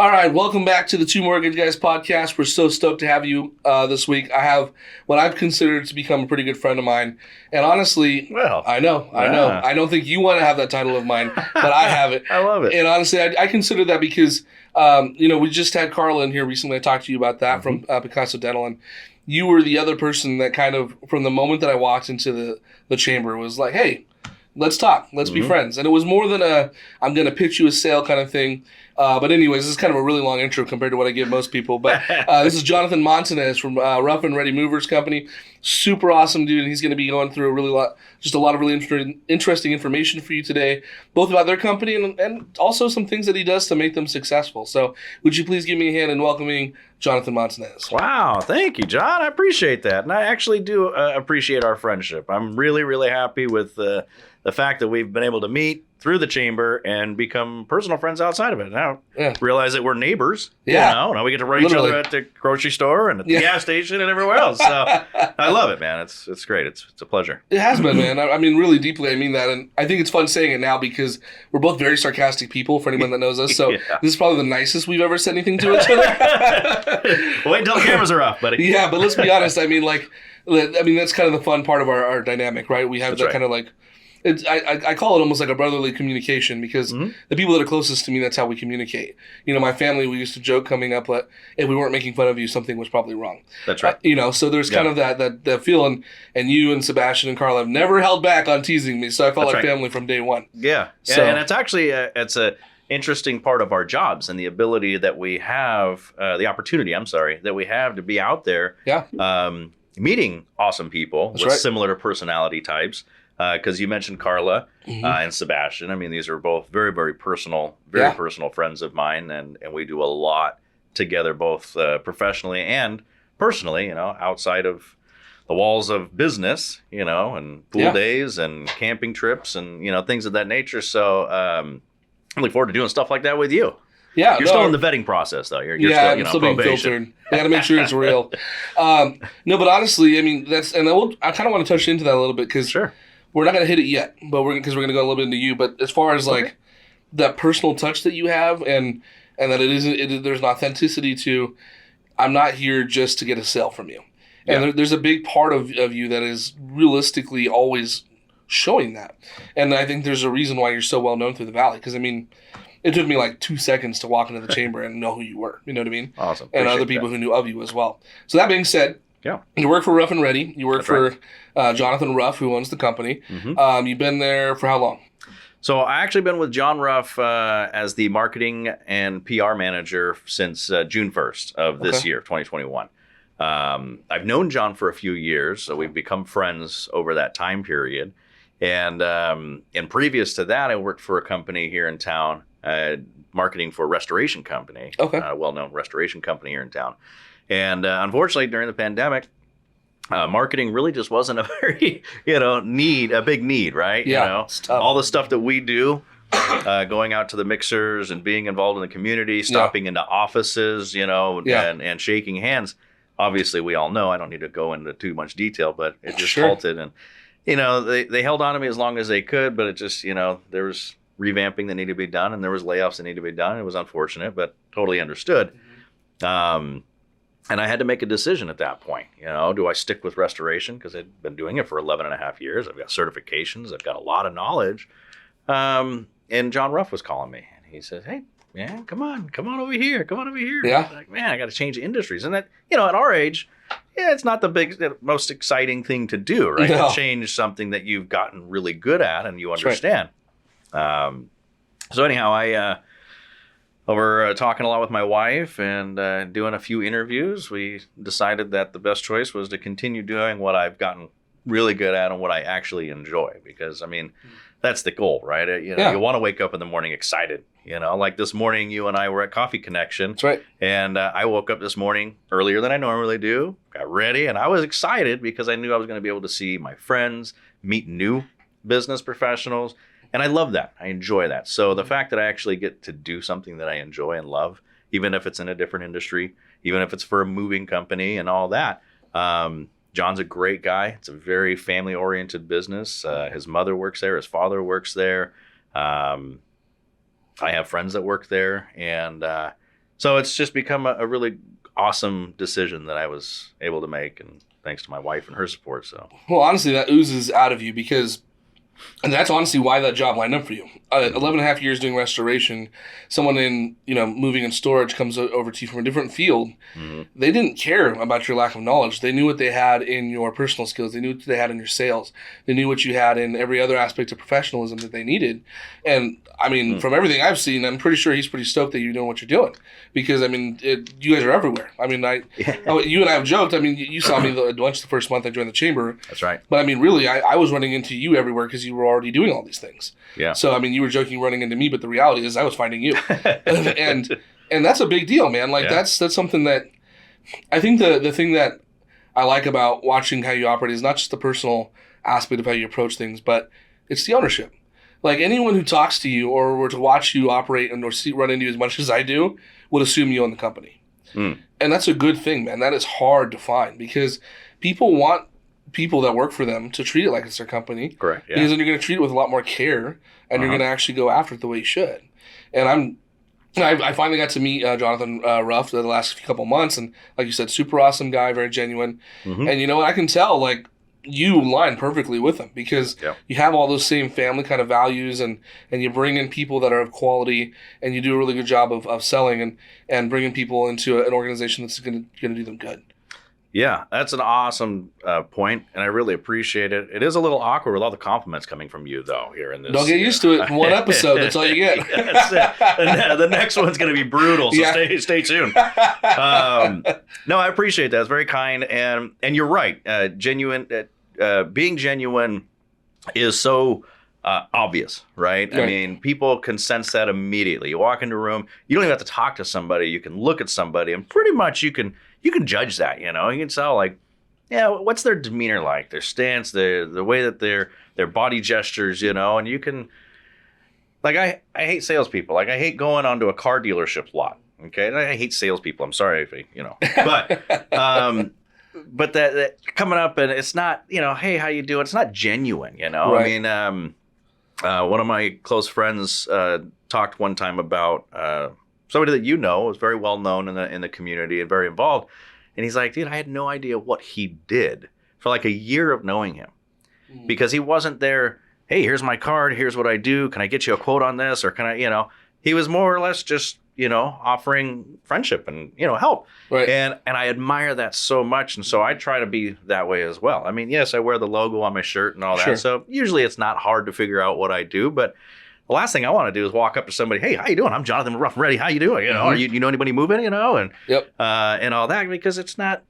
All right, welcome back to the Two Mortgage Guys podcast. We're so stoked to have you this week. I have what I've considered to become a pretty good friend of mine. And honestly, Well, I know. I don't think you want to have that title of mine, but I have it. I love it. And honestly, I consider that because, we just had Carla in here recently. I talked to you about that from Picasso Dental. And you were the other person that kind of, from the moment that I walked into the chamber, was like, hey, let's talk. Let's be friends. And it was more than I'm going to pitch you a sale kind of thing. But anyways, this is kind of a really long intro compared to what I give most people. But this is Jonathon Montanez from Ruff and Ready Movers Company. Super awesome dude. And he's going to be going through a lot of really interesting information for you today, both about their company and also some things that he does to make them successful. So would you please give me a hand in welcoming Jonathon Montanez? Wow. Thank you, John. I appreciate that. And I actually do appreciate our friendship. I'm really, really happy with the fact that we've been able to meet through the chamber and become personal friends outside of it. Now, realize that we're neighbors. Yeah. Now we get to run each other at the grocery store and at the gas station and everywhere else. So I love it, man. It's great. It's a pleasure. It has been, man. I mean, really deeply, I mean that. And I think it's fun saying it now because we're both very sarcastic people for anyone that knows us. So this is probably the nicest we've ever said anything to each other. Wait until the cameras are off, buddy. Yeah, but let's be honest. I mean, that's kind of the fun part of our dynamic, right? We have kind of like, I call it almost like a brotherly communication because the people that are closest to me, that's how we communicate. My family, we used to joke coming up that if we weren't making fun of you, something was probably wrong. That's right. So there's kind of that feeling, and you and Sebastian and Carl have never held back on teasing me, so I felt like family from day one. Yeah, so, and it's actually it's a interesting part of our jobs and the ability that we have, the opportunity, that we have to be out there meeting awesome people with similar personality types. Because you mentioned Carla and Sebastian. I mean, these are both very, very personal friends of mine, and we do a lot together, both professionally and personally. Outside of the walls of business, and pool days and camping trips and things of that nature. So I look forward to doing stuff like that with you. Yeah, you're still in the vetting process, though. You're still being filtered. I got to make sure it's real. No, but honestly, I mean I kind of want to touch into that a little bit because we're not going to hit it yet, but we're going to go a little bit into you. But as far as like that personal touch that you have, and that there's an authenticity to, I'm not here just to get a sale from you. And there's a big part of you that is realistically always showing that. And I think there's a reason why you're so well known through the Valley. Because I mean, it took me like 2 seconds to walk into the chamber and know who you were. You know what I mean? Awesome. And other people who knew of you as well. So that being said, you work for Ruff and Ready. You work for Jonathan Ruff, who owns the company. You've been there for how long? So I actually been with John Ruff as the marketing and PR manager since June 1st of this year, 2021. I've known John for a few years, so we've become friends over that time period. And previous to that, I worked for a company here in town, marketing for a restoration company, a well-known restoration company here in town. And unfortunately, during the pandemic, marketing really just wasn't a very, a big need, right? Yeah, all the stuff that we do, going out to the mixers and being involved in the community, stopping into offices, and shaking hands. Obviously, we all know, I don't need to go into too much detail, but it just halted. And, they held on to me as long as they could, but it just, there was revamping that needed to be done and there was layoffs that needed to be done. It was unfortunate, but totally understood. And I had to make a decision at that point. Do I stick with restoration? Because I'd been doing it for 11 and a half years. I've got certifications. I've got a lot of knowledge. And John Ruff was calling me. And he said, hey, man, come on over here. Yeah. I'm like, man, I got to change industries. And that, at our age, it's not the most exciting thing to do, right? No. To change something that you've gotten really good at and you understand. So anyhow, I... Over talking a lot with my wife and doing a few interviews, we decided that the best choice was to continue doing what I've gotten really good at and what I actually enjoy. Because, I mean, that's the goal, right? You want to wake up in the morning excited. Like this morning, you and I were at Coffee Connection. That's right. And I woke up this morning earlier than I normally do, got ready, and I was excited because I knew I was going to be able to see my friends, meet new business professionals. And I love that. I enjoy that. So the fact that I actually get to do something that I enjoy and love, even if it's in a different industry, even if it's for a moving company and all that, John's a great guy. It's a very family-oriented business. His mother works there. His father works there. I have friends that work there. And So it's just become a really awesome decision that I was able to make, and thanks to my wife and her support. So, well, honestly, that oozes out of you because, and that's honestly why that job lined up for you. 11 and a half years doing restoration, someone in, moving and storage comes over to you from a different field. Mm-hmm. They didn't care about your lack of knowledge. They knew what they had in your personal skills. They knew what they had in your sales. They knew what you had in every other aspect of professionalism that they needed. And, I mean, from everything I've seen, I'm pretty sure he's pretty stoked that you're doing what you're doing. Because, I mean, you guys are everywhere. I mean, you and I have joked. I mean, you saw me at lunch the first month I joined the chamber. That's right. But, I mean, really, I was running into you everywhere because you were already doing all these things. Yeah. So, I mean, you were joking running into me, but the reality is I was finding you. and that's a big deal, man. Like, that's something that I think the thing that I like about watching how you operate is not just the personal aspect of how you approach things, but it's the ownership. Like, anyone who talks to you or were to watch you operate and or run into you as much as I do would assume you own the company. And that's a good thing, man. That is hard to find because people want people that work for them to treat it like it's their company. Correct. Yeah. Because then you're going to treat it with a lot more care and you're going to actually go after it the way you should. And I finally got to meet Jonathon Ruff the last couple months, and like you said, super awesome guy, very genuine. Mm-hmm. And you know what? I can tell, like, you align perfectly with him because you have all those same family kind of values, and you bring in people that are of quality, and you do a really good job of selling and bringing people into an organization that's going to do them good. Yeah, that's an awesome point, and I really appreciate it. It is a little awkward with all the compliments coming from you, though, here in this. Don't get used to it. One episode, that's all you get. That's it. The next one's going to be brutal, so stay tuned. No, I appreciate that. It's very kind, and you're right. Being genuine is so obvious, right? I mean, people can sense that immediately. You walk into a room, you don't even have to talk to somebody. You can look at somebody, and pretty much you can judge that. You can tell, like, what's their demeanor like, their stance, the way that their body gestures, and you can, like, I hate salespeople. Like, I hate going onto a car dealership lot. Okay, and I hate salespeople. I'm sorry if but that coming up and it's not, hey, how you doing? It's not genuine, Right. I mean, one of my close friends talked one time about somebody that was very well known in the community and very involved, and he's like, dude, I had no idea what he did for like a year of knowing him, because he wasn't there. Hey, here's my card. Here's what I do. Can I get you a quote on this? Or can I, he was more or less just offering friendship and, help. Right. And I admire that so much. And so I try to be that way as well. I mean, yes, I wear the logo on my shirt and all that. Sure. So usually it's not hard to figure out what I do. But the last thing I want to do is walk up to somebody, hey, how you doing? I'm Jonathon Ruff ready. How you doing? Are you know anybody moving, and and all that, because it's not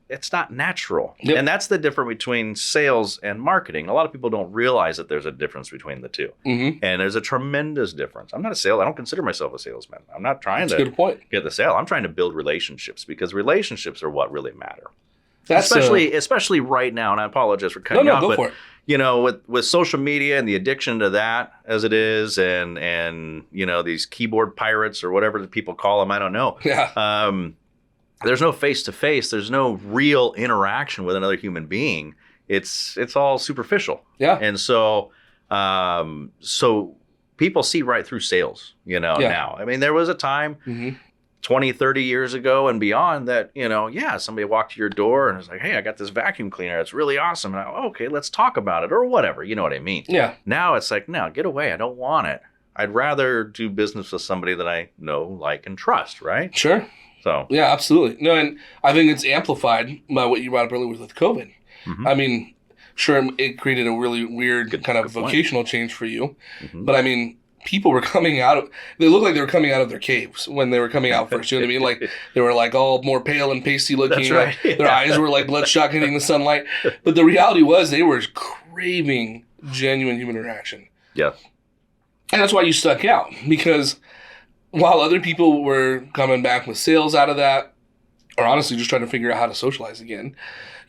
natural. Yep. And that's the difference between sales and marketing. A lot of people don't realize that there's a difference between the two. Mm-hmm. And there's a tremendous difference. I'm not a salesman. I don't consider myself a salesman. I'm not trying to get the sale. I'm trying to build relationships, because relationships are what really matter. Especially right now, and I apologize for cutting you off, go for it. With social media and the addiction to that as it is, and these keyboard pirates or whatever the people call them, I don't know. Yeah. There's no face-to-face. There's no real interaction with another human being. It's all superficial. Yeah. And so people see right through sales, now. I mean, there was a time 20, 30 years ago and beyond that, somebody walked to your door and was like, hey, I got this vacuum cleaner. It's really awesome. And okay, let's talk about it, or whatever. You know what I mean? Yeah. Now it's like, no, get away. I don't want it. I'd rather do business with somebody that I know, like, and trust, right? Sure. So. Yeah, absolutely. No, and I think it's amplified by what you brought up earlier with COVID. Mm-hmm. I mean, sure, it created a really weird kind of vocational change for you. Mm-hmm. But I mean, people were coming they looked like they were coming out of their caves when they were coming out first. You know what I mean? Like, they were like all more pale and pasty looking. That's right. Like, their eyes were like bloodshot hitting the sunlight. But the reality was they were craving genuine human interaction. Yeah. And that's why you stuck out, because while other people were coming back with sales out of that, or honestly just trying to figure out how to socialize again,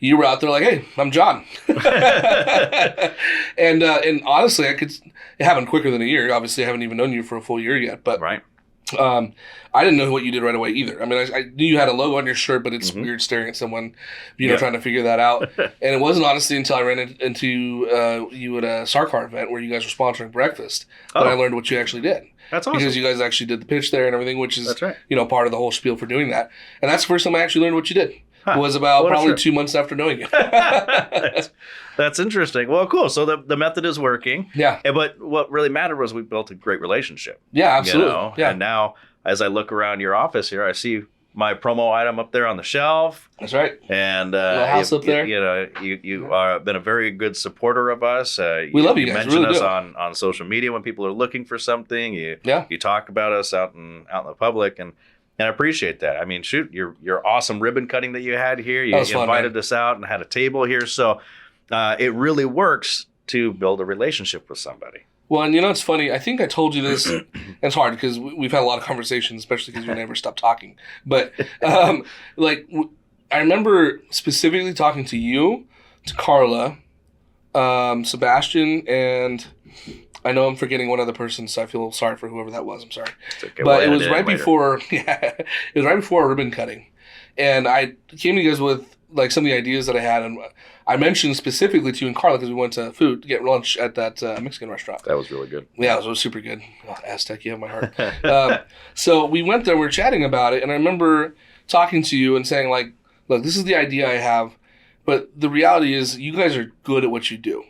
you were out there like, hey, I'm John. And honestly, it happened quicker than a year. Obviously, I haven't even known you for a full year yet. But right. I didn't know what you did right away either. I mean, I knew you had a logo on your shirt, but it's weird staring at someone, trying to figure that out. And it wasn't honestly until I ran into you at a Sarkar event where you guys were sponsoring breakfast that I learned what you actually did. That's awesome. Because you guys actually did the pitch there and everything, which is that's right. Part of the whole spiel for doing that. And that's the first time I actually learned what you did. It was about probably 2 months after knowing you. That's interesting. Well, cool. So the method is working. Yeah. But what really mattered was we built a great relationship. Yeah, absolutely. Yeah. And now, as I look around your office here, I see my promo item up there on the shelf. That's right. And little house up there. You are been a very good supporter of us. We love you guys. You mention really us on social media when people are looking for something. You talk about us out in the public, and I appreciate that. I mean, shoot, your awesome ribbon cutting that you had here. You invited us out and had a table here. So it really works to build a relationship with somebody. Well, and it's funny. I think I told you this. And it's hard because we've had a lot of conversations, especially because we never stop talking. But I remember specifically talking to you, to Carla, Sebastian, and I know I'm forgetting one other person, so I feel sorry for whoever that was. I'm sorry. Okay, but it was right before. It was right before ribbon cutting, and I came to you guys with some of the ideas that I had, and I mentioned specifically to you and Carla because we went to get lunch at that Mexican restaurant. That was really good. Yeah, it was super good. Oh, Aztec, you have my heart. So we went there, we were chatting about it, and I remember talking to you and saying, look, this is the idea I have, but the reality is you guys are good at what you do.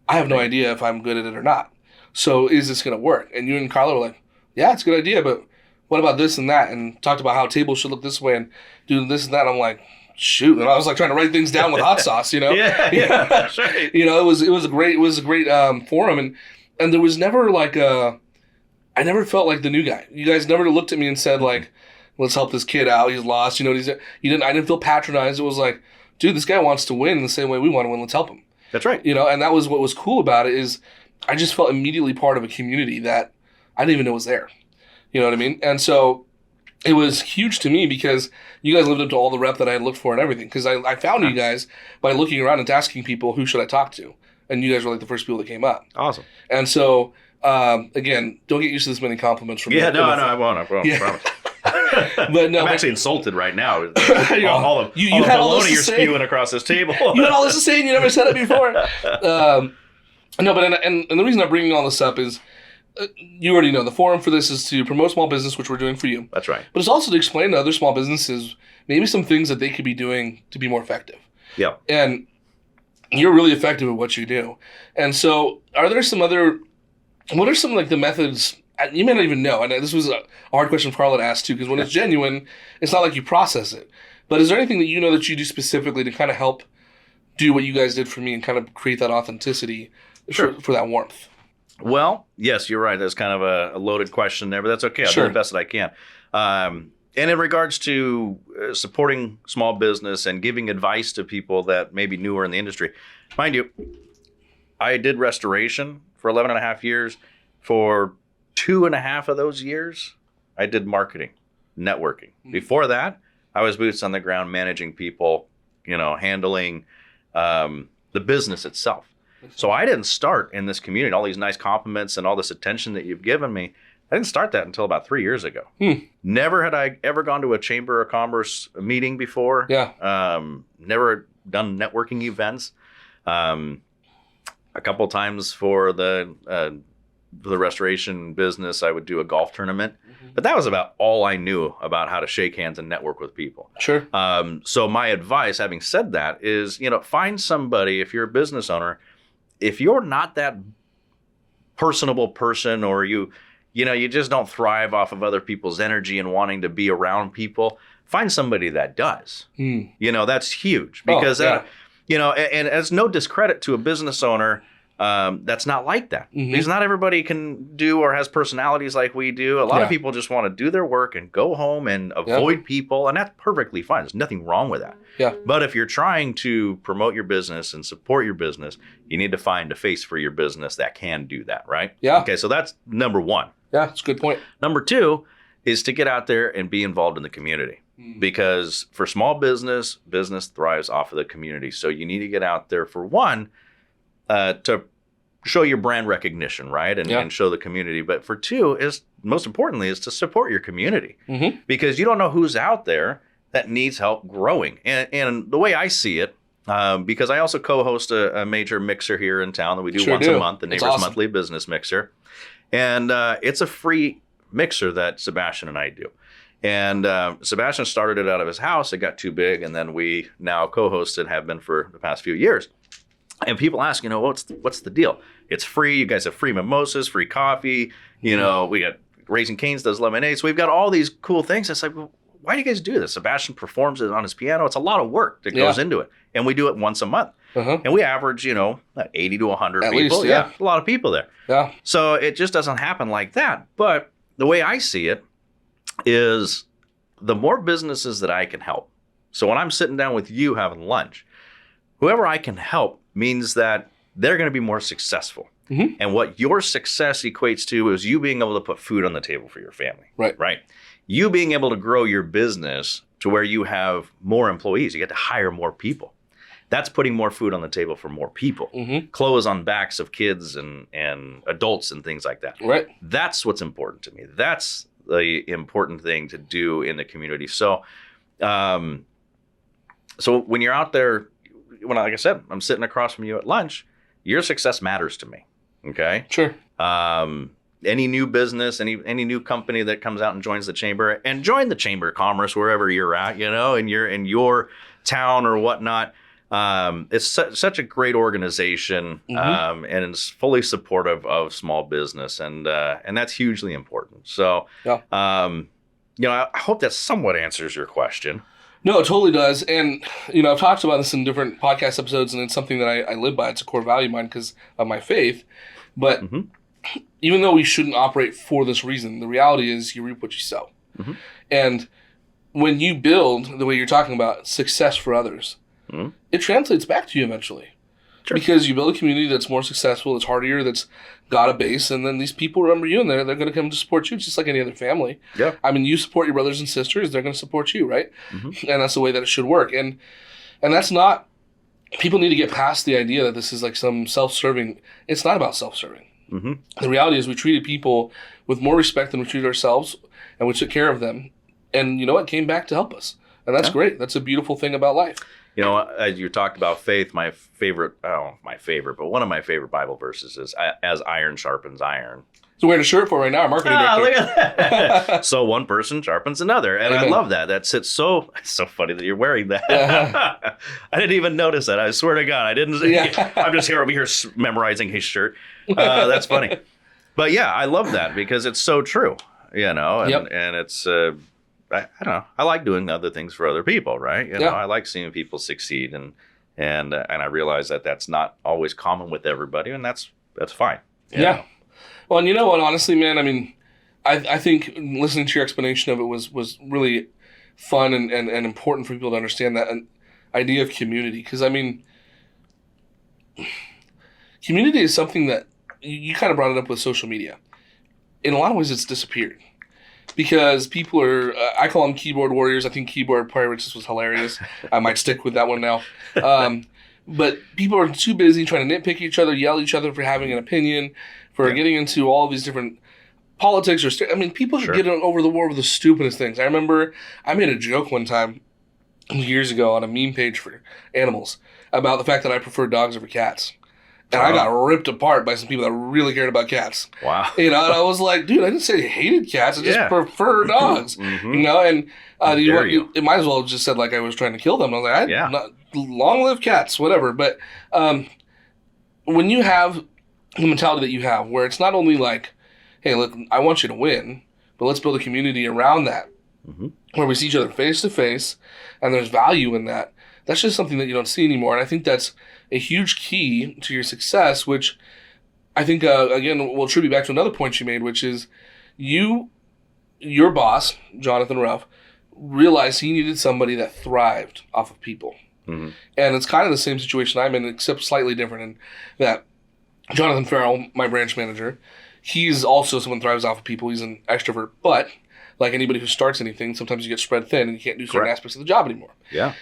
I have no idea if I'm good at it or not. So is this going to work? And you and Carla were like, yeah, it's a good idea, but what about this and that? And talked about how tables should look this way and do this and that. I'm like, shoot, and I was trying to write things down with hot sauce, Yeah, that's right. It was a great forum, and there was never I never felt like the new guy. You guys never looked at me and said let's help this kid out. He's lost. I didn't feel patronized. It was like, dude, this guy wants to win the same way we want to win. Let's help him. That's right. And that was what was cool about it is I just felt immediately part of a community that I didn't even know was there. You know what I mean? And so it was huge to me because you guys lived up to all the rep that I had looked for and everything. Because I found you guys by looking around and asking people, who should I talk to? And you guys were the first people that came up. Awesome. And so, again, don't get used to this many compliments from me. Yeah, no, I won't. I promise. But no, I'm actually insulted right now. You all the baloney you're spewing across this table. You had all this to say and you never said it before. No, but and the reason I'm bringing all this up is you already know the forum for this is to promote small business, which we're doing for you. That's right. But it's also to explain to other small businesses maybe some things that they could be doing to be more effective. Yeah. And you're really effective at what you do. And so what are some the methods, you may not even know, and this was a hard question for Carla to ask too, because when it's genuine, it's not like you process it. But is there anything that you know that you do specifically to kind of help do what you guys did for me and kind of create that authenticity for that warmth? Well, yes, you're right. That's kind of a loaded question there, but that's okay. I'll do the best that I can. And in regards to supporting small business and giving advice to people that may be newer in the industry, mind you, I did restoration for 11 and a half years. For 2.5 of those years, I did marketing, networking. Before that, I was boots on the ground, managing people, handling the business itself. So I didn't start in this community, all these nice compliments and all this attention that you've given me. I didn't start that until about 3 years ago. Never had I ever gone to a Chamber of Commerce meeting before. Yeah. Never done networking events. A couple times for the restoration business, I would do a golf tournament. But that was about all I knew about how to shake hands and network with people. Sure. So my advice, having said that, is, find somebody, if you're a business owner, if you're not that personable person, or you just don't thrive off of other people's energy and wanting to be around people, find somebody that does. That's huge because, and it's no discredit to a business owner that's not like that. Because not everybody can do or has personalities like we do. A lot of people just want to do their work and go home and avoid people, and that's perfectly fine. There's nothing wrong with that. Yeah. But if you're trying to promote your business and support your business, you need to find a face for your business that can do that, right? Yeah. Okay, so that's number one. Yeah, that's a good point. Number two is to get out there and be involved in the community. Because for small business thrives off of the community. So you need to get out there, for one, to show your brand recognition, right? And show the community. But for two is, most importantly, is to support your community. Because you don't know who's out there that needs help growing. And the way I see it, because I also co-host a major mixer here in town that we do once a month, the Neighbors Monthly Business Mixer. And it's a free mixer that Sebastian and I do. And Sebastian started it out of his house. It got too big. And then we now co-host it, have been for the past few years. And people ask, what's the deal? It's free. You guys have free mimosas, free coffee. We got Raising Cane's does lemonade. So we've got all these cool things. It's like, well, why do you guys do this? Sebastian performs it on his piano. It's a lot of work that goes into it. And we do it once a month. And we average, 80 to 100 At people. Least, yeah, a lot of people there. Yeah. So it just doesn't happen like that. But the way I see it is the more businesses that I can help. So when I'm sitting down with you having lunch, whoever I can help means that they're going to be more successful. And what your success equates to is you being able to put food on the table for your family. Right. You being able to grow your business to where you have more employees. You get to hire more people. That's putting more food on the table for more people. Clothes on backs of kids and adults and things like that. Right. That's what's important to me. That's the important thing to do in the community. So, so when you're out there, like I said, I'm sitting across from you at lunch, your success matters to me. Okay. Sure. Any new business, any new company that comes out and joins the chamber, and join the Chamber of Commerce wherever you're at, in your town or whatnot. It's such a great organization, and it's fully supportive of small business, and that's hugely important. So, I hope that somewhat answers your question. No, it totally does. And, I've talked about this in different podcast episodes, and it's something that I live by. It's a core value of mine because of my faith. But even though we shouldn't operate for this reason, the reality is you reap what you sow. And when you build, the way you're talking about, success for others, it translates back to you eventually. Sure. Because you build a community that's more successful, that's hardier, that's got a base, and then these people remember you, and they're going to come to support you just like any other family. Yeah. I mean, you support your brothers and sisters, they're going to support you, right? And that's the way that it should work. And that's not, people need to get past the idea that this is like some self-serving. It's not about self-serving. The reality is we treated people with more respect than we treated ourselves, and we took care of them. And you know what? Came back to help us. And that's great. That's a beautiful thing about life. As you talked about faith, but one of my favorite Bible verses is, as iron sharpens iron. So wearing a shirt for right now, our marketing director. Look at that. So one person sharpens another. And I love that. That sits it's so funny that you're wearing that. I didn't even notice that. I swear to God, I didn't. I'm just over here memorizing his shirt. That's funny. But yeah, I love that because it's so true, and it's, I don't know. I like doing other things for other people, right? I like seeing people succeed, and I realize that that's not always common with everybody, and that's fine. You know? Well, and you know what? Honestly, man, I mean, I think listening to your explanation of it was really fun and important for people to understand that idea of community. Because I mean, community is something that you kind of brought it up with social media. In a lot of ways, it's disappeared. Because people are, I call them keyboard warriors. I think keyboard pirates was hilarious. I might stick with that one now. But people are too busy trying to nitpick each other, yell at each other for having an opinion, for getting into all of these different politics. People are getting over the war with the stupidest things. I remember I made a joke one time years ago on a meme page for animals about the fact that I prefer dogs over cats. And I got ripped apart by some people that really cared about cats. Wow. And I was like, dude, I didn't say I hated cats. I just prefer dogs. And it might as well have just said like I was trying to kill them. I was like, long live cats, whatever. But when you have the mentality that you have, where it's not only like, hey, look, I want you to win, but let's build a community around that, where we see each other face to face, and there's value in that. That's just something that you don't see anymore. And I think that's a huge key to your success, which I think, again, will attribute back to another point you made, which is your boss, Jonathon Ruff, realized he needed somebody that thrived off of people. And it's kind of the same situation I'm in, except slightly different in that Jonathan Farrell, my branch manager, he's also someone who thrives off of people. He's an extrovert, but like anybody who starts anything, sometimes you get spread thin and you can't do certain aspects of the job anymore. Yeah.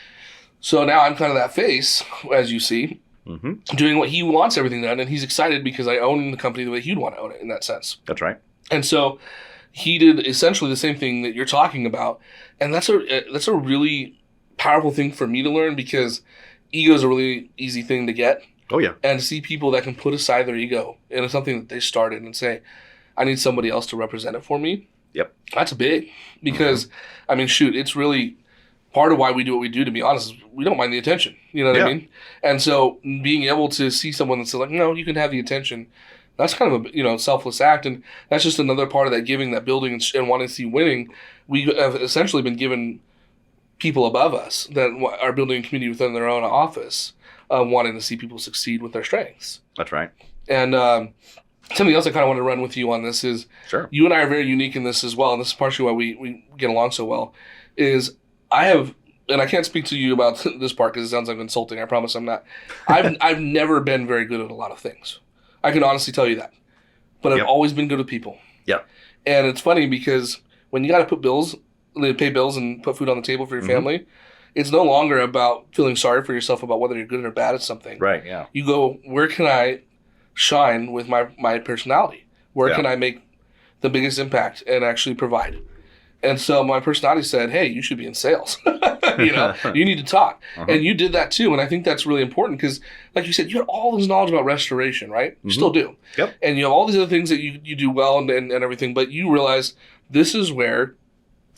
So now I'm kind of that face, as you see, doing what he wants everything done, and he's excited because I own the company the way he'd want to own it in that sense. That's right. And so he did essentially the same thing that you're talking about, and that's a really powerful thing for me to learn, because ego is a really easy thing to get. Oh yeah. And to see people that can put aside their ego into something that they started and say, I need somebody else to represent it for me. Yep. That's big, because I mean, shoot, it's really part of why we do what we do, to be honest, is we don't mind the attention. You know what I mean? And so being able to see someone that's like, no, you can have the attention, that's kind of a selfless act. And that's just another part of that giving, that building, and wanting to see winning. We have essentially been given people above us that are building a community within their own office, wanting to see people succeed with their strengths. That's right. And something else I kind of want to run with you on this is, you and I are very unique in this as well, and this is partially why we get along so well, is I have, and I can't speak to you about this part because it sounds like insulting. I promise I'm not. I've never been very good at a lot of things. I can honestly tell you that. But I've always been good with people. Yep. And it's funny because when you got to pay bills and put food on the table for your family, it's no longer about feeling sorry for yourself about whether you're good or bad at something. Right, yeah. You go, where can I shine with my personality? Where can I make the biggest impact and actually provide? And so my personality said, hey, you should be in sales. You need to talk. And you did that too. And I think that's really important because, like you said, you had all this knowledge about restoration, right? You still do. Yep. And you have all these other things that you do well and everything, but you realize this is where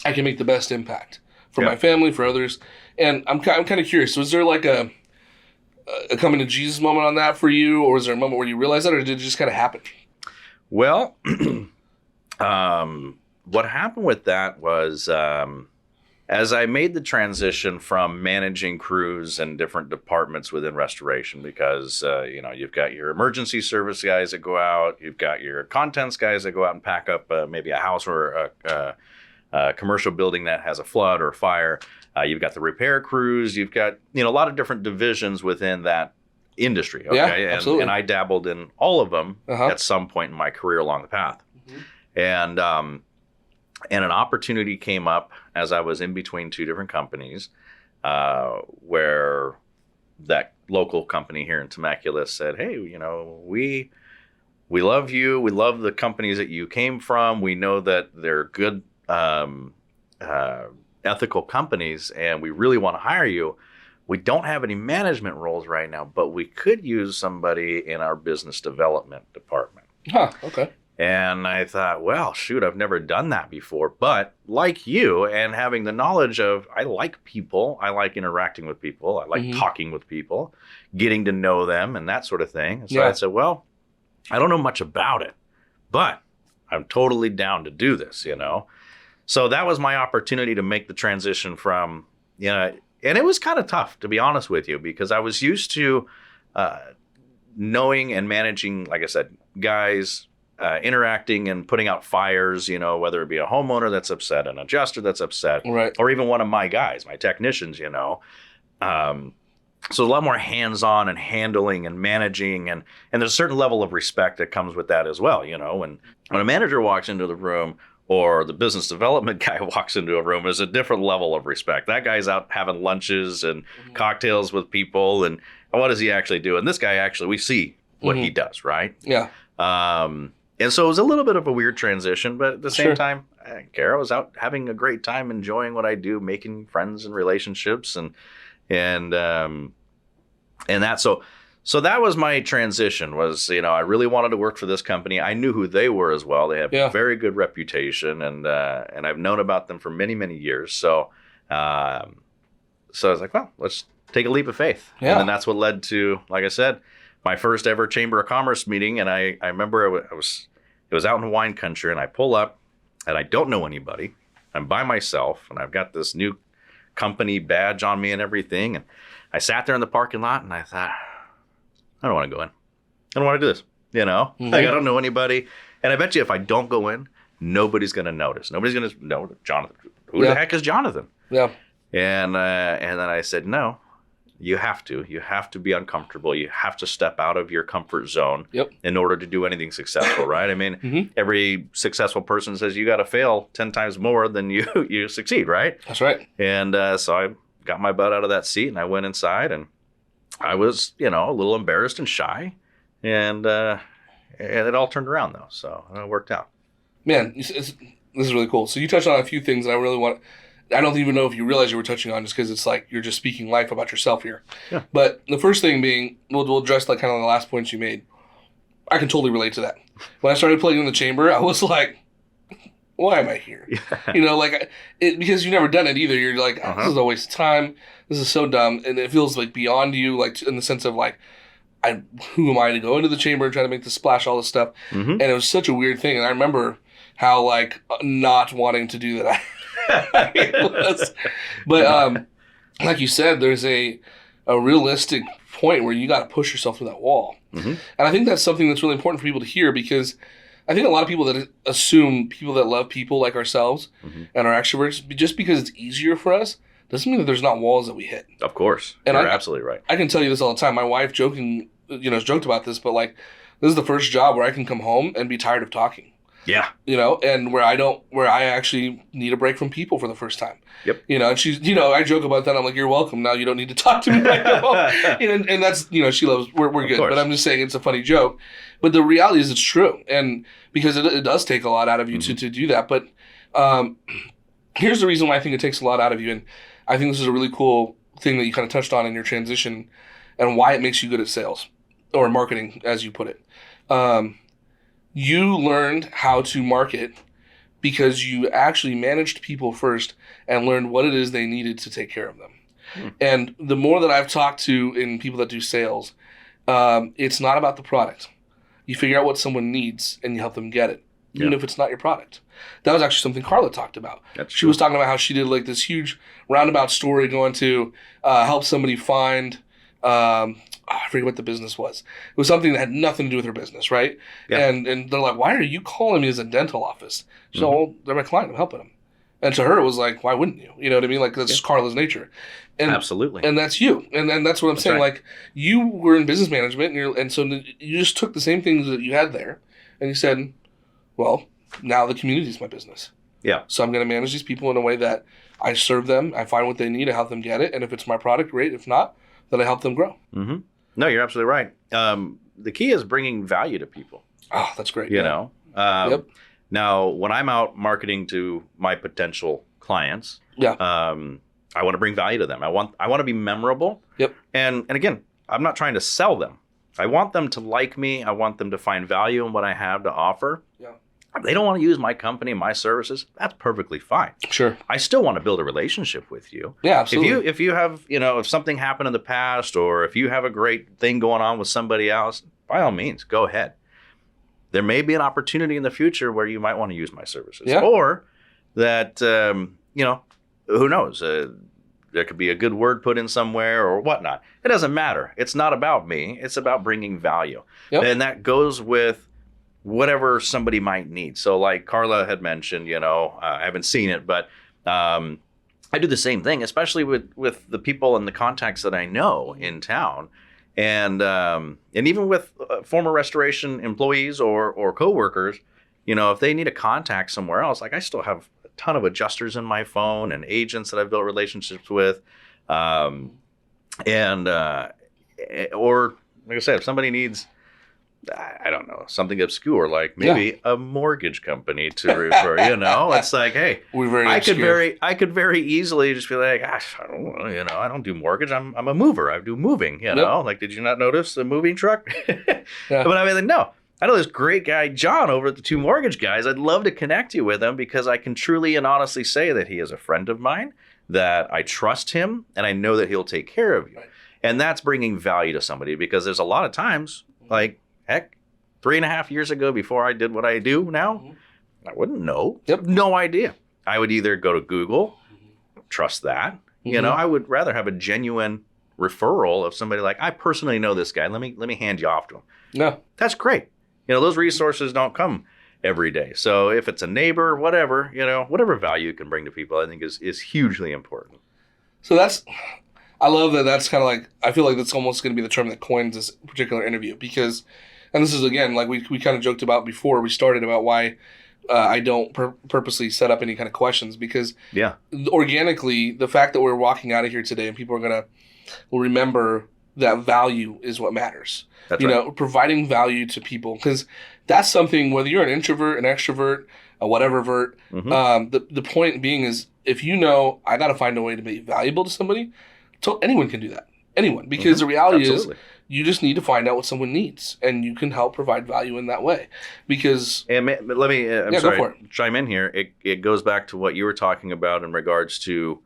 I can make the best impact for my family, for others. And I'm kind of curious. So is there like a coming to Jesus moment on that for you? Or is there a moment where you realized that, or did it just kind of happen? Well, what happened with that was as I made the transition from managing crews and different departments within restoration, because you've got your emergency service guys that go out, you've got your contents guys that go out and pack up maybe a house or a commercial building that has a flood or a fire. You've got the repair crews. You've got a lot of different divisions within that industry. Okay, yeah, absolutely. And I dabbled in all of them at some point in my career along the path, and an opportunity came up as I was in between two different companies, where that local company here in Temecula said, "Hey, we love you. We love the companies that you came from. We know that they're good, ethical companies, and we really want to hire you. We don't have any management roles right now, but we could use somebody in our business development department." Okay. And I thought, well, shoot, I've never done that before. But like you, and having the knowledge of, I like people, I like interacting with people, I like talking with people, getting to know them and that sort of thing. And so I said, well, I don't know much about it, but I'm totally down to do this, So that was my opportunity to make the transition from, and it was kind of tough, to be honest with you, because I was used to knowing and managing, like I said, guys, interacting and putting out fires, whether it be a homeowner that's upset, an adjuster that's upset, or even one of my guys, my technicians, So a lot more hands-on and handling and managing, and there's a certain level of respect that comes with that as well, when a manager walks into the room or the business development guy walks into a room, there's a different level of respect. That guy's out having lunches and cocktails with people, and what does he actually do? And this guy actually, we see what he does, right? Yeah. And so it was a little bit of a weird transition, but at the same time, I didn't care. I was out having a great time, enjoying what I do, making friends and relationships, and that. So that was my transition. Was I really wanted to work for this company. I knew who they were as well. They have a very good reputation, and I've known about them for many, many years. So I was like, well, let's take a leap of faith. Yeah. And then that's what led to, like I said, my first ever Chamber of Commerce meeting. And I remember it was out in wine country, and I pull up and I don't know anybody. I'm by myself, and I've got this new company badge on me and everything. And I sat there in the parking lot, and I thought, I don't want to go in. I don't want to do this. Like, I don't know anybody. And I bet you if I don't go in, nobody's going to notice. Nobody's going to know Jonathan. Who the heck is Jonathan? Yeah. And then I said, no. You have to be uncomfortable. You have to step out of your comfort zone in order to do anything successful, right? I mean, every successful person says you got to fail 10 times more than you succeed, right? That's right. And so I got my butt out of that seat, and I went inside, and I was, a little embarrassed and shy, and it all turned around though. So it worked out. Man, this is really cool. So you touched on a few things that I really want. I don't even know if you realize you were touching on, just because it's like you're just speaking life about yourself here. Yeah. But the first thing being, we'll address like kind of the last points you made. I can totally relate to that. When I started playing in the chamber, I was like, why am I here? Yeah. Because you've never done it either. You're like, this is a waste of time. This is so dumb. And it feels like beyond you, like in the sense of like, who am I to go into the chamber and try to make the splash, all this stuff. Mm-hmm. And it was such a weird thing. And I remember how like not wanting to do that it was. But like you said, there's a realistic point where you got to push yourself through that wall. Mm-hmm. And I think that's something that's really important for people to hear, because I think a lot of people that assume people that love people like ourselves and are extroverts, just because it's easier for us, doesn't mean that there's not walls that we hit. Of course. And You're absolutely right. I can tell you this all the time. My wife has joked about this, but like, this is the first job where I can come home and be tired of talking. Yeah. And where I actually need a break from people for the first time. Yep. And she's, I joke about that. I'm like, you're welcome. Now you don't need to talk to me when I go home. And that's, she loves, we're good. But I'm just saying it's a funny joke. But the reality is it's true. And because it does take a lot out of you to do that. But here's the reason why I think it takes a lot out of you. And I think this is a really cool thing that you kind of touched on in your transition, and why it makes you good at sales or marketing, as you put it. You learned how to market because you actually managed people first and learned what it is they needed to take care of them. And the more that I've talked to in people that do sales, it's not about the product. You figure out what someone needs and you help them get it, even if it's not your product. That was actually something Carla talked about. She was talking about how she did like this huge roundabout story going to help somebody find I forget what the business was. It was something that had nothing to do with her business, right? Yeah. And they're like, why are you calling me as a dental office? So, well, they're my client. I'm helping them. And to her, it was like, why wouldn't you? You know what I mean? Like, that's just Carla's nature. And, absolutely. And that's you. And then that's what I'm saying. Right. Like, you were in business management, and so you just took the same things that you had there, and you said, well, now the community is my business. Yeah. So I'm going to manage these people in a way that I serve them, I find what they need, I help them get it, and if it's my product, great. If not, then I help them grow. Mm-hmm. No, you're absolutely right. The key is bringing value to people. Oh, that's great. You know? Yep. Now, when I'm out marketing to my potential clients, I want to bring value to them. I want to be memorable. Yep. And again, I'm not trying to sell them. I want them to like me. I want them to find value in what I have to offer. Yeah. If they don't want to use my company, my services, that's perfectly fine. Sure. I still want to build a relationship with you. Yeah, absolutely. If you have, if something happened in the past, or if you have a great thing going on with somebody else, by all means, go ahead. There may be an opportunity in the future where you might want to use my services. Yeah. Or that, who knows? There could be a good word put in somewhere or whatnot. It doesn't matter. It's not about me. It's about bringing value. Yep. And that goes with whatever somebody might need. So like Carla had mentioned, I haven't seen it, but I do the same thing, especially with the people and the contacts that I know in town. And even with former restoration employees or coworkers, if they need a contact somewhere else, like I still have a ton of adjusters in my phone and agents that I've built relationships with. Or like I said, if somebody needs, I don't know, something obscure, like maybe a mortgage company to refer, it's like, hey, I could very easily just be like, gosh, I don't know, I don't do mortgage. I'm a mover. I do moving, like, did you not notice the moving truck? But I mean, like, no, I know this great guy, John, over at the Two Mortgage Guys. I'd love to connect you with him because I can truly and honestly say that he is a friend of mine, that I trust him, and I know that he'll take care of you. Right. And that's bringing value to somebody, because there's a lot of times, like, heck, 3.5 years ago, before I did what I do now, I wouldn't know. Yep. No idea. I would either go to Google, trust that. I would rather have a genuine referral of somebody like, I personally know this guy. Let me hand you off to him. No. That's great. Those resources don't come every day. So if it's a neighbor, whatever, whatever value you can bring to people, I think is hugely important. So I love that. That's kind of like, I feel like that's almost going to be the term that coins this particular interview, because, and this is, again, like we kind of joked about before we started about why I don't purposely set up any kind of questions, because organically, the fact that we're walking out of here today and people will remember that value is what matters. That's you right. know, providing value to people, because that's something, whether you're an introvert, an extrovert, a whatever vert, the point being is, if you know, I got to find a way to be valuable to somebody, anyone can do that. Anyone. Because the reality is, you just need to find out what someone needs, and you can help provide value in that way. Because... And let me, I'm go for sorry, chime in here. It goes back to what you were talking about in regards to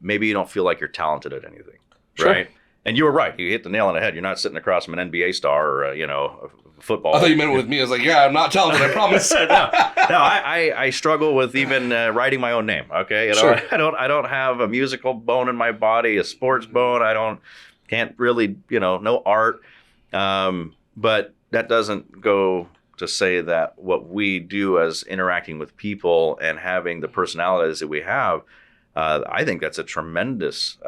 maybe you don't feel like you're talented at anything, right? And you were right. You hit the nail on the head. You're not sitting across from an NBA star or, a football. I thought you meant it with me. I was like, yeah, I'm not talented, I promise. No, I struggle with even writing my own name, okay? I don't have a musical bone in my body, a sports bone. Can't really, no art. But that doesn't go to say that what we do as interacting with people and having the personalities that we have, I think that's a tremendous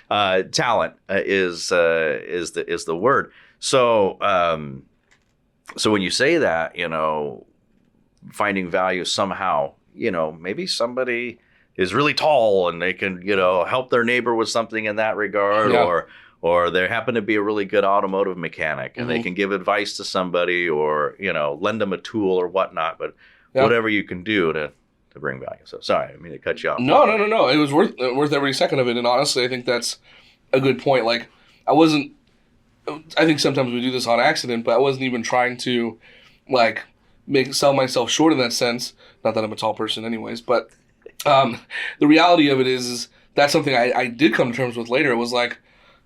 talent is the word. So so when you say that, finding value somehow, maybe somebody is really tall and they can, help their neighbor with something in that regard, or they happen to be a really good automotive mechanic and they can give advice to somebody, or, lend them a tool or whatnot, but whatever you can do to bring value. So sorry, I mean to cut you off. No. It was worth every second of it. And honestly, I think that's a good point. Like, I think sometimes we do this on accident, but I wasn't even trying to sell myself short in that sense. Not that I'm a tall person anyways, but the reality of it is that's something I did come to terms with later. It was like,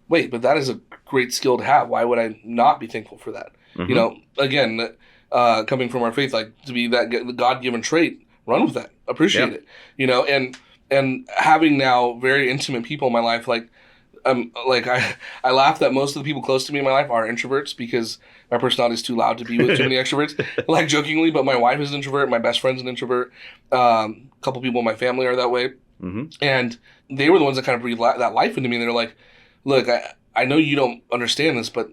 wait, but that is a great skill to have. Why would I not be thankful for that? Again, coming from our faith, to be that God-given trait, run with that, appreciate it, and having now very intimate people in my life, I laugh that most of the people close to me in my life are introverts because my personality is too loud to be with too many extroverts, jokingly, but my wife is an introvert, my best friend's an introvert, a couple people in my family are that way, and they were the ones that kind of breathed that life into me, and they're like, look, I know you don't understand this, but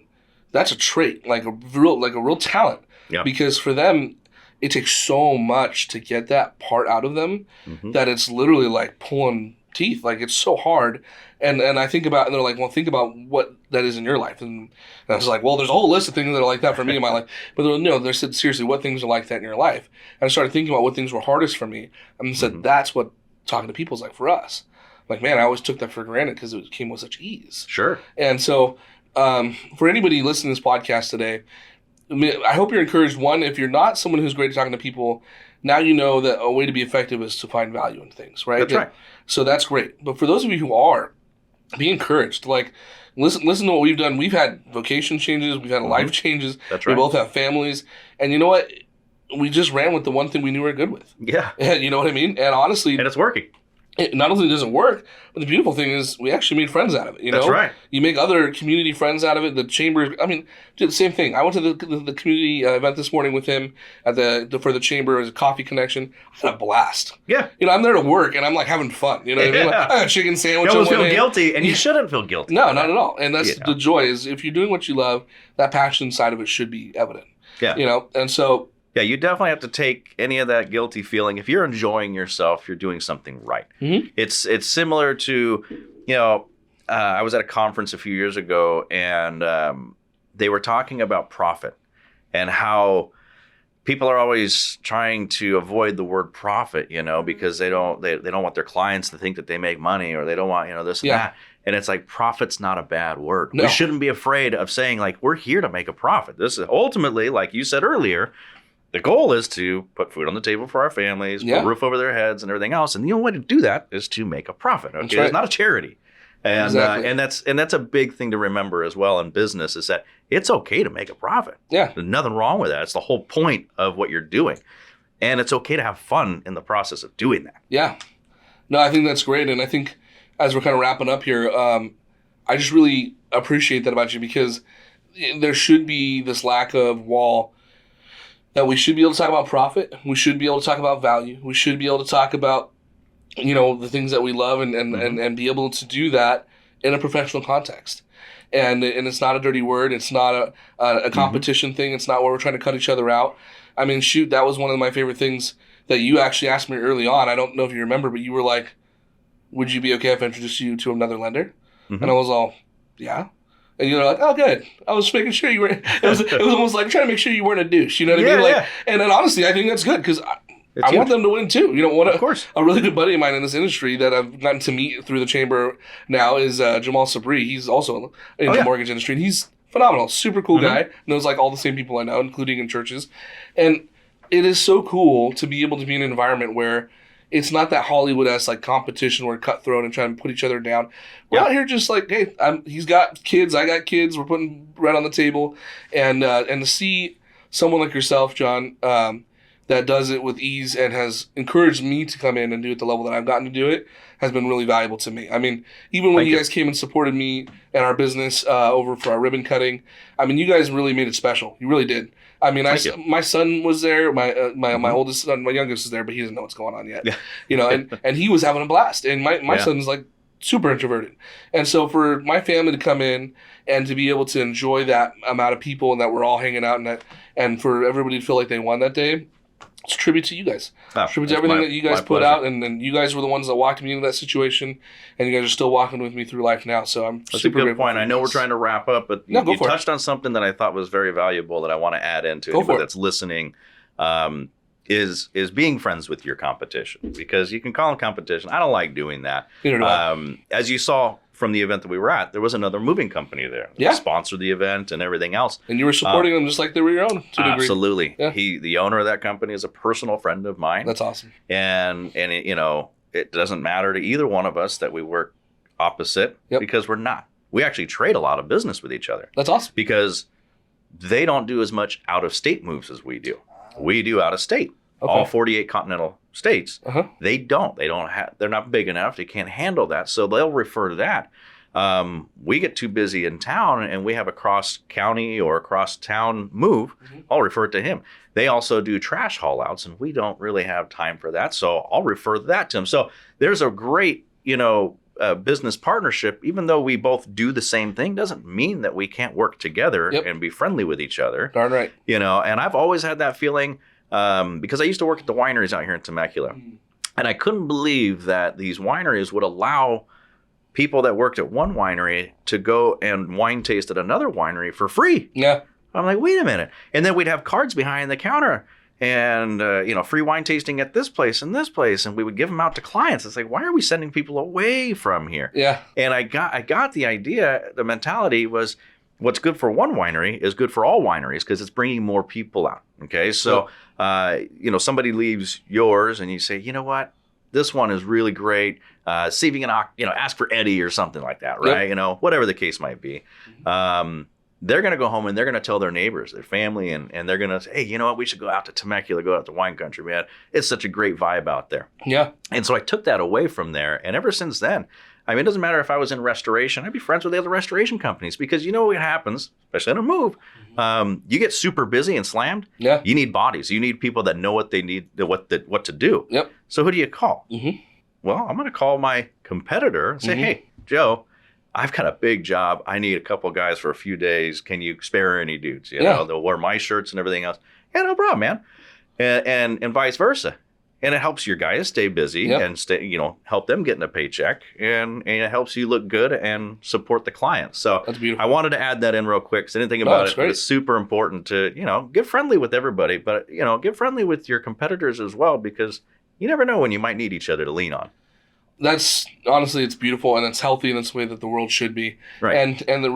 that's a trait, a real talent, because for them, it takes so much to get that part out of them that it's literally like pulling teeth. It's so hard. And I think about, and they're like, well, think about what that is in your life. And I was like, well, there's a whole list of things that are like that for me in my life. But they said, seriously, what things are like that in your life? And I started thinking about what things were hardest for me. And said, that's what talking to people is like for us. Man, I always took that for granted because it came with such ease. Sure. And so for anybody listening to this podcast today, I hope you're encouraged. One, if you're not someone who's great at talking to people, now you know that a way to be effective is to find value in things, right? That's right. So that's great. But for those of you who are, be encouraged. Listen to what we've done. We've had vocation changes. We've had life changes. That's right. We both have families. And you know what? We just ran with the one thing we knew we were good with. Yeah. And you know what I mean? And honestly... And it's working. It not only doesn't work, but the beautiful thing is we actually made friends out of it. That's right. You make other community friends out of it. The chamber, did the same thing. I went to the community event this morning with him for the chamber as a coffee connection. I had a blast. Yeah. I'm there to work and I'm having fun. You know what I mean? I got a chicken sandwich. You almost feel guilty, and you shouldn't feel guilty. No, not at all. And that's the joy is if you're doing what you love, that passion side of it should be evident. Yeah. And so. Yeah, you definitely have to take any of that guilty feeling. If you're enjoying yourself, you're doing something right. It's similar to, I was at a conference a few years ago, and they were talking about profit and how people are always trying to avoid the word profit, because they don't want their clients to think that they make money, or they don't want, this and that. And it's like, profit's not a bad word. No. We shouldn't be afraid of saying, we're here to make a profit. This is ultimately, like you said earlier, the goal is to put food on the table for our families, put a roof over their heads and everything else. And the only way to do that is to make a profit. Okay, right. It's not a charity. And and that's a big thing to remember as well in business, is that it's okay to make a profit. Yeah. There's nothing wrong with that. It's the whole point of what you're doing. And it's okay to have fun in the process of doing that. Yeah. No, I think that's great. And I think as we're kind of wrapping up here, I just really appreciate that about you, because there should be this lack of wall that we should be able to talk about profit. We should be able to talk about value. We should be able to talk about, the things that we love and be able to do that in a professional context. And it's not a dirty word. It's not a competition thing. It's not where we're trying to cut each other out. That was one of my favorite things that you actually asked me early on. I don't know if you remember, but you were like, would you be okay if I introduced you to another lender? And I was all, Yeah. And you're like, oh, good. I was making sure you were. It was almost like trying to make sure you weren't a douche. You know what I mean? Like, and then honestly, I think that's good because I want them to win too. You know, of course. A really good buddy of mine in this industry that I've gotten to meet through the chamber now is Jamal Sabri. He's also in the mortgage industry, and he's phenomenal, super cool guy. Knows like all the same people I know, including in churches. And it is so cool to be able to be in an environment where it's not that Hollywood-esque like competition where cutthroat and trying to put each other down. We're out here just like, hey, he's got kids, I got kids. We're putting bread on the table, and to see someone like yourself, John, that does it with ease and has encouraged me to come in and do it the level that I've gotten to do it has been really valuable to me. I mean, even when you guys came and supported me and our business over for our ribbon cutting, I mean, you guys really made it special. You really did. I mean, my son was there. My oldest son, my youngest is there, but he doesn't know what's going on yet. Yeah. You know, and he was having a blast. And my son's like super introverted. And so for my family to come in and to be able to enjoy that amount of people and that we're all hanging out and for everybody to feel like they won that day, it's a tribute to you guys. Tribute to everything that you guys put out, and you guys were the ones that walked me into that situation, and you guys are still walking with me through life now. So I'm That's super a good grateful. Point. I know we're trying to wrap up, but you touched on something that I thought was very valuable that I want to add into anybody that's listening. Is being friends with your competition, because you can call them competition. I don't like doing that. As you saw from the event that we were at, there was another moving company there that sponsored the event and everything else. And you were supporting them just like they were your own, to a degree. Absolutely. Yeah. The owner of that company is a personal friend of mine. That's awesome. And it, you know, it doesn't matter to either one of us that we work opposite because we're not. We actually trade a lot of business with each other. That's awesome. Because they don't do as much out-of-state moves as we do. We do out-of-state. Okay. All 48 continental states, they don't. They're not big enough. They can't handle that. So they'll refer to that. We get too busy in town and we have a cross-county or a cross-town move. I'll refer it to him. They also do trash haul-outs, and we don't really have time for that. So I'll refer that to him. So there's a great, business partnership. Even though we both do the same thing, doesn't mean that we can't work together and be friendly with each other. Darn right. And I've always had that feeling. Because I used to work at the wineries out here in Temecula, and I couldn't believe that these wineries would allow people that worked at one winery to go and wine taste at another winery for free. Yeah. I'm like, wait a minute. And then we'd have cards behind the counter and, free wine tasting at this place and this place. And we would give them out to clients. It's like, why are we sending people away from here? Yeah. And I got the idea, the mentality was, what's good for one winery is good for all wineries because it's bringing more people out. Okay, so somebody leaves yours and you say, you know what, this one is really great. See if you can, ask for Eddie or something like that, right? Yep. Whatever the case might be. They're going to go home and they're going to tell their neighbors, their family, and they're going to say, hey, you know what, we should go out to Temecula, go out to wine country, man. It's such a great vibe out there. Yeah. And so I took that away from there, and ever since then, I mean, it doesn't matter if I was in restoration. I'd be friends with the other restoration companies because you know what happens, especially on a move. You get super busy and slammed. Yeah. You need bodies. You need people that know what they need, what to do. Yep. So who do you call? Well, I'm going to call my competitor and say, hey, Joe, I've got a big job. I need a couple guys for a few days. Can you spare any dudes? They'll wear my shirts and everything else. Yeah, no problem, man. And vice versa. And it helps your guys stay busy and help them get in a paycheck, and it helps you look good and support the clients. So that's beautiful. I wanted to add that in real quick because I didn't think about it. But it's super important to get friendly with everybody, but get friendly with your competitors as well, because you never know when you might need each other to lean on. That's honestly, it's beautiful and it's healthy and it's the way that the world should be. Right. And the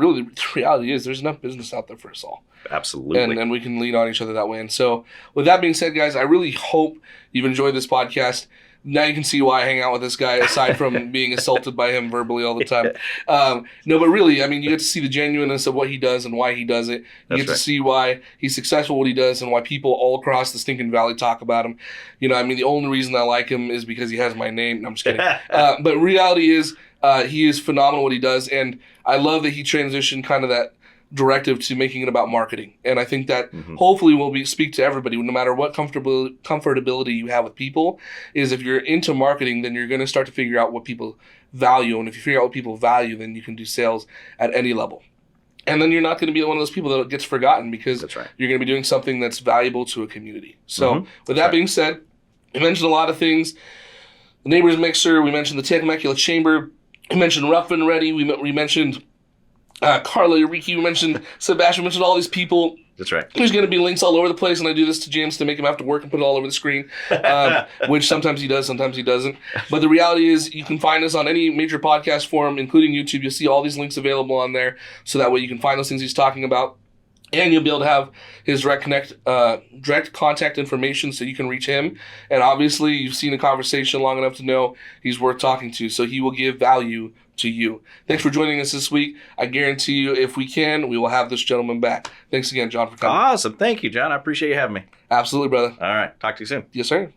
reality is there's enough business out there for us all. Absolutely. And we can lean on each other that way. And so with that being said, guys, I really hope you've enjoyed this podcast. Now you can see why I hang out with this guy, aside from being assaulted by him verbally all the time. No, but really, I mean, you get to see the genuineness of what he does and why he does it. You get to see why he's successful what he does and why people all across the stinking valley talk about him. I mean, the only reason I like him is because he has my name. No, I'm just kidding. But reality is he is phenomenal what he does. And I love that he transitioned kind of that directive to making it about marketing. And I think that hopefully will speak to everybody, no matter what comfortability you have with people, is if you're into marketing, then you're going to start to figure out what people value. And if you figure out what people value, then you can do sales at any level. And then you're not going to be one of those people that gets forgotten because you're going to be doing something that's valuable to a community. So with that being said, we mentioned a lot of things. The Neighbors Mixer, we mentioned the Temecula Chamber, we mentioned Ruff and Ready, we mentioned Carla, Ricky, you mentioned Sebastian, mentioned all these people. That's right. There's going to be links all over the place, and I do this to James to make him have to work and put it all over the screen, which sometimes he does, sometimes he doesn't. But the reality is you can find us on any major podcast forum, including YouTube. You'll see all these links available on there, so that way you can find those things he's talking about. And you'll be able to have his direct contact information so you can reach him. And obviously, you've seen a conversation long enough to know he's worth talking to, so he will give value to you. Thanks for joining us this week. I guarantee you, if we can, we will have this gentleman back. Thanks again, John, for coming. Awesome. Thank you, John. I appreciate you having me. Absolutely, brother. All right. Talk to you soon. Yes, sir.